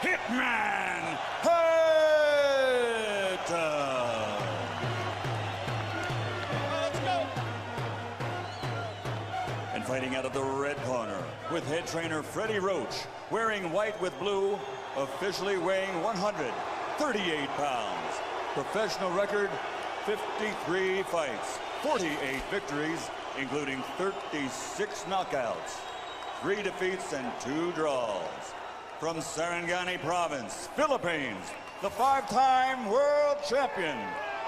Hitman Hotton. Let's go. And fighting out of the red corner with head trainer Freddie Roach, wearing white with blue, officially weighing 138 pounds. Professional record, 53 fights, 48 victories, including 36 knockouts, 3 defeats and 2 draws. From Sarangani Province, Philippines, the 5-time world champion,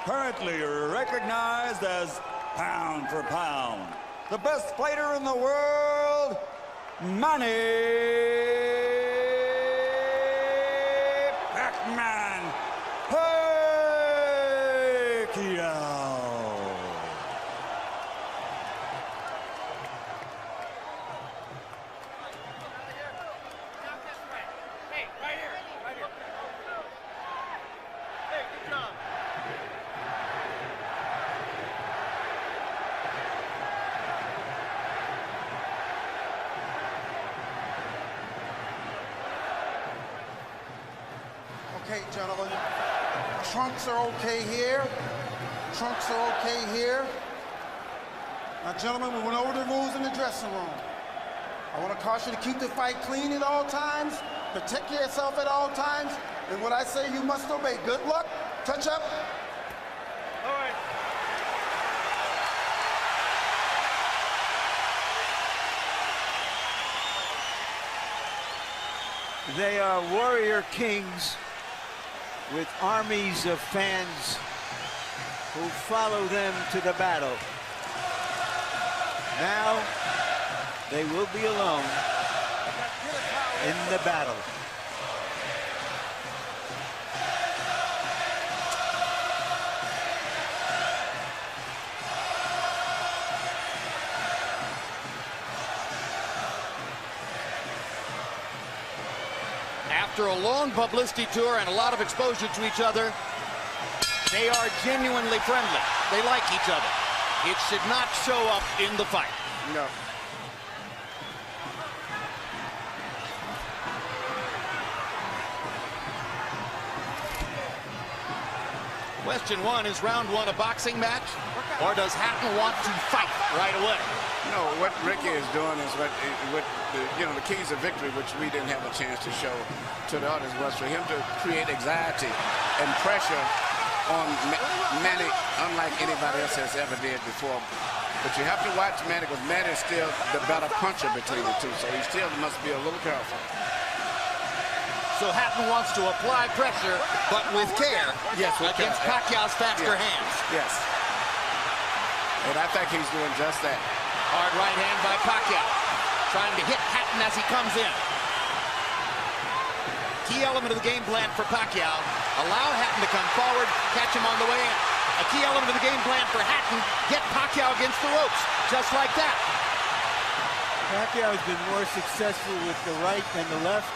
currently recognized as pound for pound, the best fighter in the world, Manny Pacquiao. Okay, gentlemen, trunks are okay here. Trunks are okay here. Now, gentlemen, we went over the rules in the dressing room. I want to caution you to keep the fight clean at all times, protect yourself at all times, and what I say you must obey. Good luck. Touch up. All right. They are warrior kings with armies of fans who follow them to the battle. Now they will be alone in the battle. After a long publicity tour and a lot of exposure to each other, they are genuinely friendly. They like each other. It should not show up in the fight. No. Question one, is round one a boxing match, or does Hotton want to fight right away? No, what Ricky is doing is what the keys of victory, which we didn't have a chance to show to the others, was for him to create anxiety and pressure on Manny, unlike anybody else has ever did before. But you have to watch Manny, because Manny is still the better puncher between the two, so he still must be a little careful. So Hotton wants to apply pressure, but with care, yes, against Pacquiao's faster hands. Yes. And I think he's doing just that. Hard right hand by Pacquiao, trying to hit Hotton as he comes in. Key element of the game plan for Pacquiao, allow Hotton to come forward, catch him on the way in. A key element of the game plan for Hotton, get Pacquiao against the ropes, just like that. Pacquiao has been more successful with the right than the left.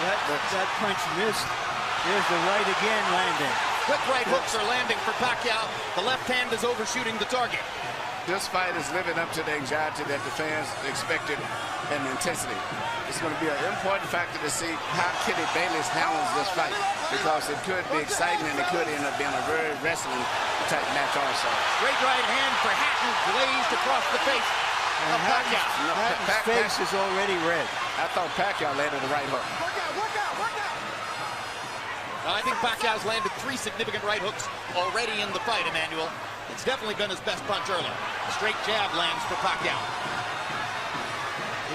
That punch missed. There's the right again landing. Quick right hooks are landing for Pacquiao. The left hand is overshooting the target. This fight is living up to the anxiety that the fans expected and the intensity. It's going to be an important factor to see how Kitty Bayless handles this fight, because it could be exciting and it could end up being a very wrestling type match also. Great right hand for Hotton, glazed across the face of Pacquiao. Hotton's face is already red. I thought Pacquiao landed the right hook. Well, I think Pacquiao's landed 3 significant right hooks already in the fight, Emmanuel. It's definitely been his best punch early. Straight jab lands for Pacquiao.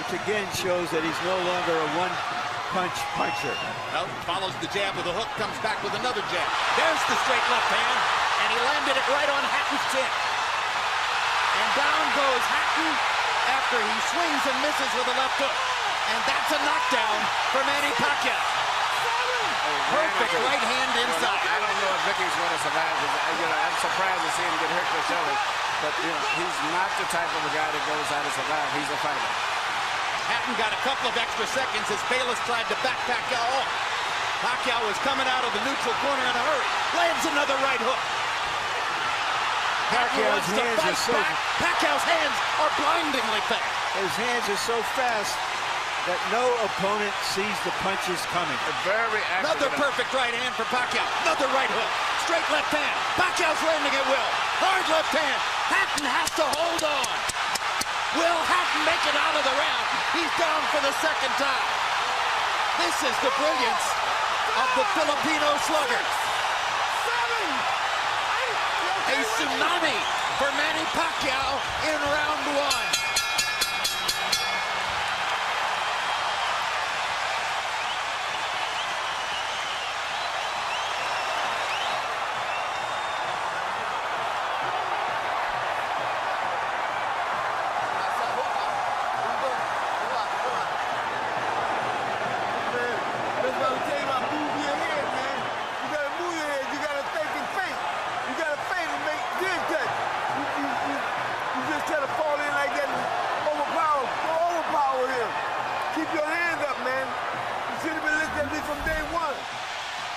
Which again shows that he's no longer a one-punch puncher. No, follows the jab with a hook, comes back with another jab. There's the straight left hand, and he landed it right on Hotton's chin. And down goes Hotton after he swings and misses with a left hook. And that's a knockdown for Manny Pacquiao. Perfect right hand inside. I don't know if Ricky's going to survive. I'm surprised to see him get hurt for Shelley. But, he's not the type of a guy that goes out to survive. He's a fighter. Hotton got a couple of extra seconds as Bayless tried to back Pacquiao off. Pacquiao was coming out of the neutral corner in a hurry. Lands another right hook. Hatton Pacquiao's wants to hands fight are so... back. Pacquiao's hands are blindingly fast. His hands are so fast that no opponent sees the punches coming. Very accurate. Another perfect right hand for Pacquiao. Another right hook. Straight left hand. Pacquiao's landing at will. Hard left hand. Hatton has to hold on. Will Hatton make it out of the round? He's down for the second time. This is the brilliance of the Filipino slugger. A tsunami for Manny Pacquiao in round one.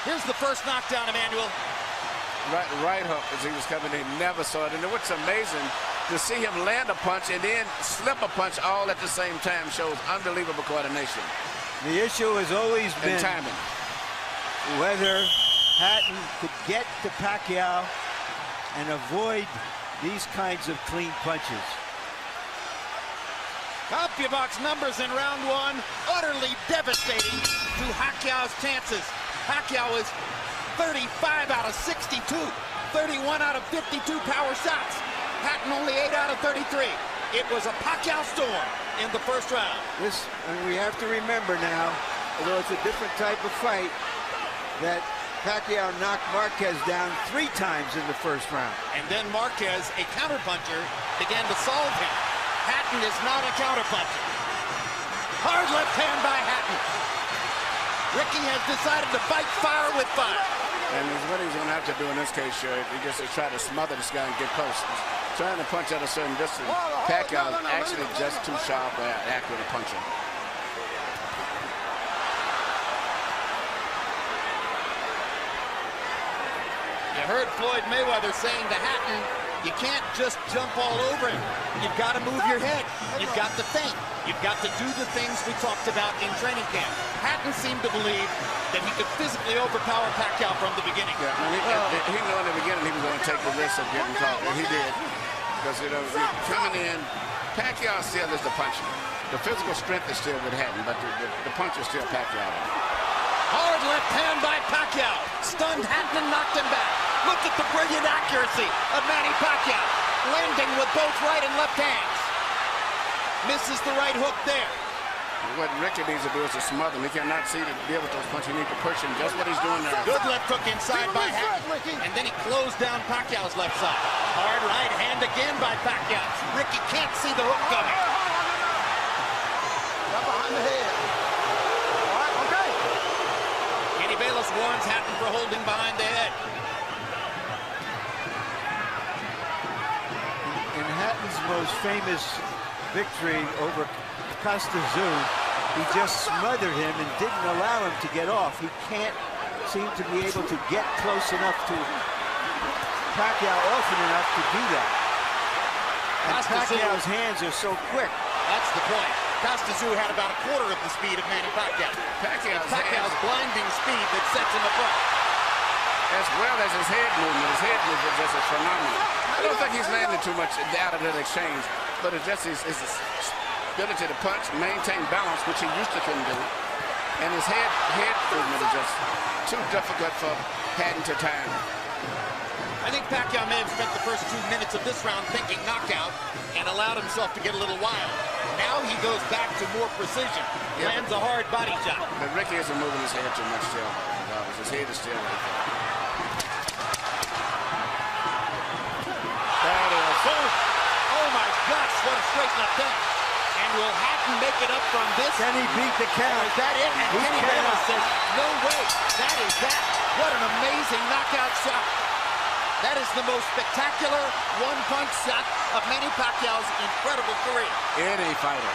Here's the first knockdown, Emmanuel. Right hook as he was coming in, never saw it. And what's amazing, to see him land a punch and then slip a punch all at the same time shows unbelievable coordination. The issue has always been and timing. Whether Hatton could get to Pacquiao and avoid these kinds of clean punches. CompuBox numbers in round one, utterly devastating to Pacquiao's chances. Pacquiao is 35 out of 62, 31 out of 52 power shots. Hatton only 8 out of 33. It was a Pacquiao storm in the first round. And we have to remember now, although it's a different type of fight, that Pacquiao knocked Marquez down 3 times in the first round. And then Marquez, a counterpuncher, began to solve him. Hatton is not a counterpuncher. Hard left hand by Hatton. Ricky has decided to fight fire with fire. And what he's going to have to do in this case, sure, he just try to smother this guy and get close. He's trying to punch at a certain distance. Pacquiao is actually just too sharp or accurate a puncher. You heard Floyd Mayweather saying to Hatton, you can't just jump all over him. You've got to move your head. You've got to think. You've got to do the things we talked about in training camp. Hatton seemed to believe that he could physically overpower Pacquiao from the beginning. Yeah, he knew in the beginning he was going to take the risk of getting caught, and he did. Because, coming in, Pacquiao still is the puncher. The physical strength is still with Hatton, but the punch is still Pacquiao. Hard left hand by Pacquiao. Stunned Hatton and knocked him back. Look at the brilliant accuracy of Manny Pacquiao. Landing with both right and left hands. Misses the right hook there. What Ricky needs to do is to smother him. He cannot see to deal with those punches. He needs to push him. Just what he's doing there. Good left hook inside by Hatton. And then he closed down Pacquiao's left side. Hard right hand again by Pacquiao. Ricky can't see the hook coming. Right behind the head. All right, okay. Kenny Bayless warns Hatton for holding behind the head. In Hatton's most famous victory over Costa Zoo, he just smothered him and didn't allow him to get off. He can't seem to be able to get close enough to Pacquiao often enough to do that. And Pacquiao's hands are so quick. That's the point. Costa Zoo had about a quarter of the speed of Manny Pacquiao. Pacquiao's blinding speed that sets him apart. As well as his head movement. His head movement just is phenomenal. I don't think he's landed too much out of that exchange, but it's just his ability to punch, maintain balance, which he used to couldn't do. And his head movement is just too difficult for Hatton to time. I think Pacquiao may have spent the first 2 minutes of this round thinking knockout and allowed himself to get a little wild. Now he goes back to more precision, lands a hard body shot. But Ricky isn't moving his head too much still. His head is still right there. That is oh my gosh, what a straight left hand. And will Hatton make it up from this? Can he beat the count? Is that it? And He Kenny Bayless cannot. says, no way. That is that. What an amazing knockout shot. That is the most spectacular one-punch shot of Manny Pacquiao's incredible career. Any fighter.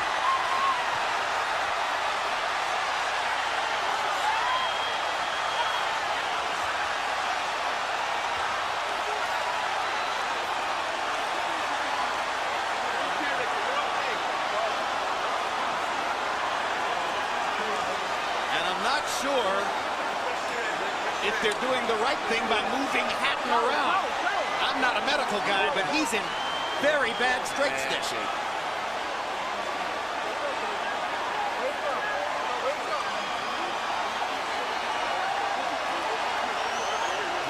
sure if they're doing the right thing by moving Hotton around. I'm not a medical guy, but he's in very bad straight stitch.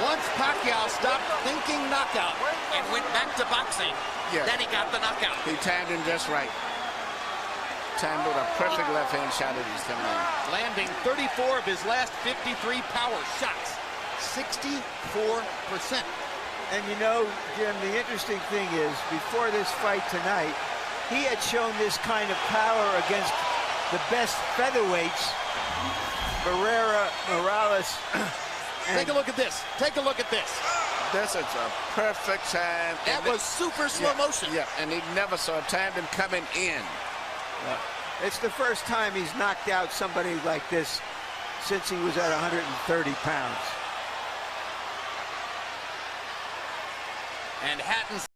Once Pacquiao stopped thinking knockout and went back to boxing, then he got the knockout. He timed him just right. Timed with a perfect left-hand shot as he's coming in. Landing 34 of his last 53 power shots. 64%. And you know, Jim, the interesting thing is, before this fight tonight, he had shown this kind of power against the best featherweights, Barrera, Morales. Take a look at this. Take a look at this. This is a perfect time. That was super slow motion. Yeah, and he never saw timed him coming in. It's the first time he's knocked out somebody like this since he was at 130 pounds. And Hotton